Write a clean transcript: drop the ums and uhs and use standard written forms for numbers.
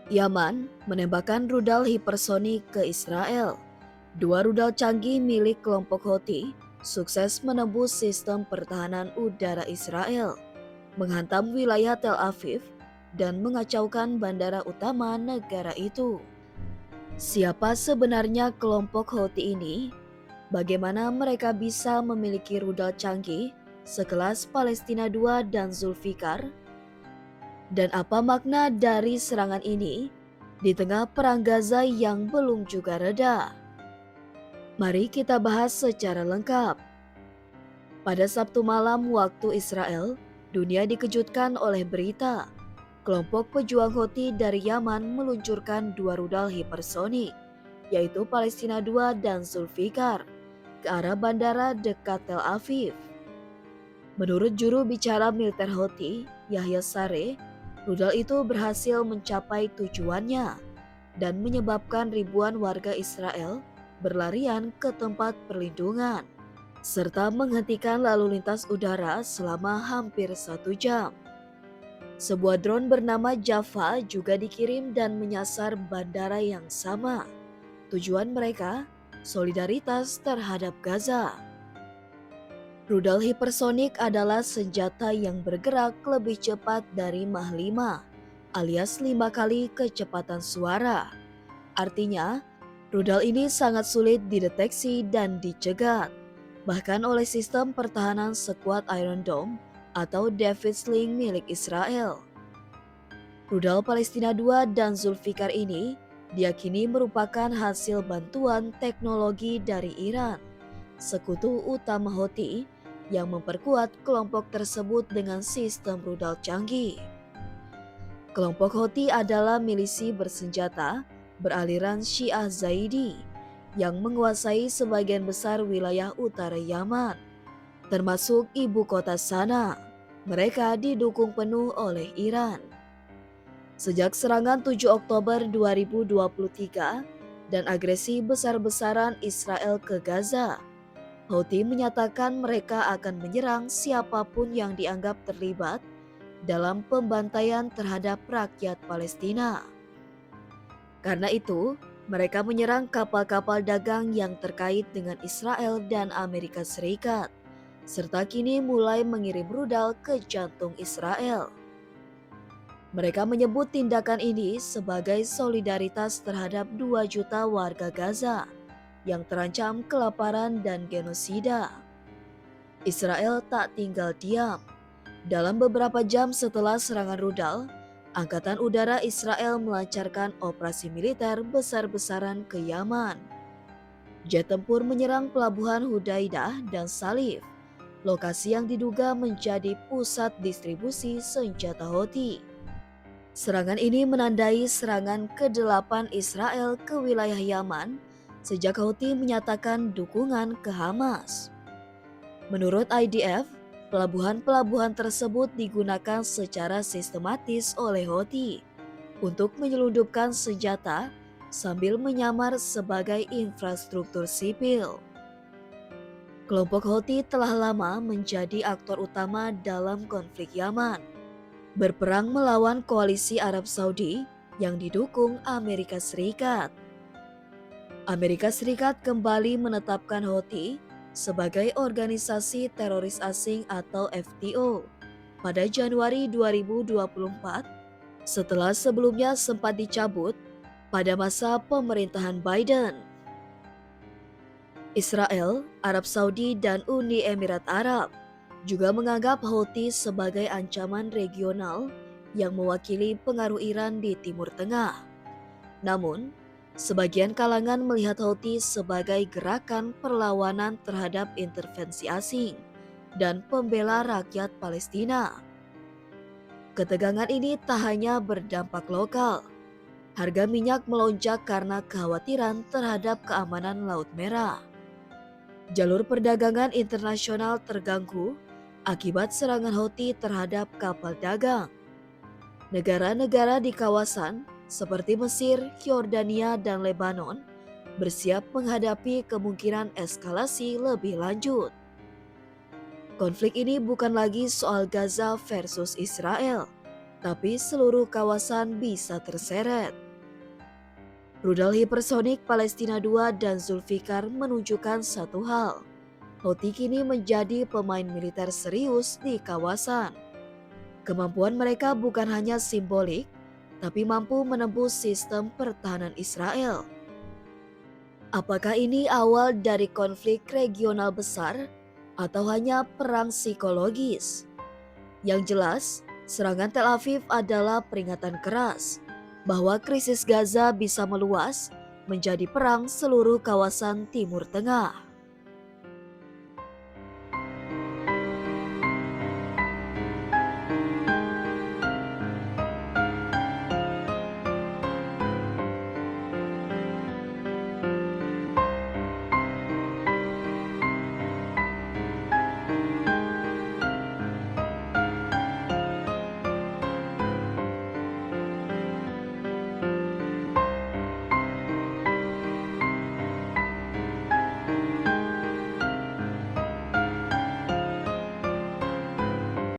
Yaman menembakkan rudal hipersonik ke Israel. Dua rudal canggih milik kelompok Houthi sukses menembus sistem pertahanan udara Israel, menghantam wilayah Tel Aviv, dan mengacaukan bandara utama negara itu. Siapa sebenarnya kelompok Houthi ini? Bagaimana mereka bisa memiliki rudal canggih sekelas Palestina II dan Zulfikar? Dan apa makna dari serangan ini di tengah perang Gaza yang belum juga reda? Mari kita bahas secara lengkap. Pada Sabtu malam waktu Israel, dunia dikejutkan oleh berita kelompok pejuang Houthi dari Yaman meluncurkan dua rudal hipersonik, yaitu Palestina II dan Zulfikar, ke arah bandara dekat Tel Aviv. Menurut juru bicara militer Houthi, Yahya Saree, rudal itu berhasil mencapai tujuannya dan menyebabkan ribuan warga Israel berlarian ke tempat perlindungan, serta menghentikan lalu lintas udara selama hampir 1 jam. Sebuah drone bernama Java juga dikirim dan menyasar bandara yang sama. Tujuan mereka, solidaritas terhadap Gaza. Rudal hipersonik adalah senjata yang bergerak lebih cepat dari Mach 5, alias 5 kali kecepatan suara. Artinya, rudal ini sangat sulit dideteksi dan dicegat, bahkan oleh sistem pertahanan sekuat Iron Dome atau David Sling milik Israel. Rudal Palestina II dan Zulfikar ini diyakini merupakan hasil bantuan teknologi dari Iran, sekutu utama Houthi yang memperkuat kelompok tersebut dengan sistem rudal canggih. Kelompok Houthi adalah milisi bersenjata beraliran Syiah Zaidi yang menguasai sebagian besar wilayah utara Yaman, termasuk ibu kota Sana. Mereka didukung penuh oleh Iran. Sejak serangan 7 Oktober 2023 dan agresi besar-besaran Israel ke Gaza, Houthi menyatakan mereka akan menyerang siapapun yang dianggap terlibat dalam pembantaian terhadap rakyat Palestina. Karena itu, mereka menyerang kapal-kapal dagang yang terkait dengan Israel dan Amerika Serikat, serta kini mulai mengirim rudal ke jantung Israel. Mereka menyebut tindakan ini sebagai solidaritas terhadap 2 juta warga Gaza yang terancam kelaparan dan genosida. Israel tak tinggal diam. Dalam beberapa jam setelah serangan rudal, Angkatan Udara Israel melancarkan operasi militer besar-besaran ke Yaman. Jet tempur menyerang pelabuhan Hudaidah dan Salif, lokasi yang diduga menjadi pusat distribusi senjata Houthi. Serangan ini menandai serangan ke-8 Israel ke wilayah Yaman sejak Houthi menyatakan dukungan ke Hamas. Menurut IDF, pelabuhan-pelabuhan tersebut digunakan secara sistematis oleh Houthi untuk menyelundupkan senjata sambil menyamar sebagai infrastruktur sipil. Kelompok Houthi telah lama menjadi aktor utama dalam konflik Yaman, berperang melawan koalisi Arab Saudi yang didukung Amerika Serikat. Amerika Serikat kembali menetapkan Houthi sebagai organisasi teroris asing atau FTO pada Januari 2024 setelah sebelumnya sempat dicabut pada masa pemerintahan Biden. Israel, Arab Saudi, dan Uni Emirat Arab juga menganggap Houthi sebagai ancaman regional yang mewakili pengaruh Iran di Timur Tengah. Namun, sebagian kalangan melihat Houthi sebagai gerakan perlawanan terhadap intervensi asing dan pembela rakyat Palestina. Ketegangan ini tak hanya berdampak lokal. Harga minyak melonjak karena kekhawatiran terhadap keamanan Laut Merah. Jalur perdagangan internasional terganggu akibat serangan Houthi terhadap kapal dagang. Negara-negara di kawasan seperti Mesir, Yordania, dan Lebanon bersiap menghadapi kemungkinan eskalasi lebih lanjut. Konflik ini bukan lagi soal Gaza versus Israel, tapi seluruh kawasan bisa terseret. Rudal hipersonik Palestina II dan Zulfikar menunjukkan satu hal. Houthi kini menjadi pemain militer serius di kawasan. Kemampuan mereka bukan hanya simbolik, tapi mampu menembus sistem pertahanan Israel. Apakah ini awal dari konflik regional besar atau hanya perang psikologis? Yang jelas, serangan Tel Aviv adalah peringatan keras bahwa krisis Gaza bisa meluas menjadi perang seluruh kawasan Timur Tengah.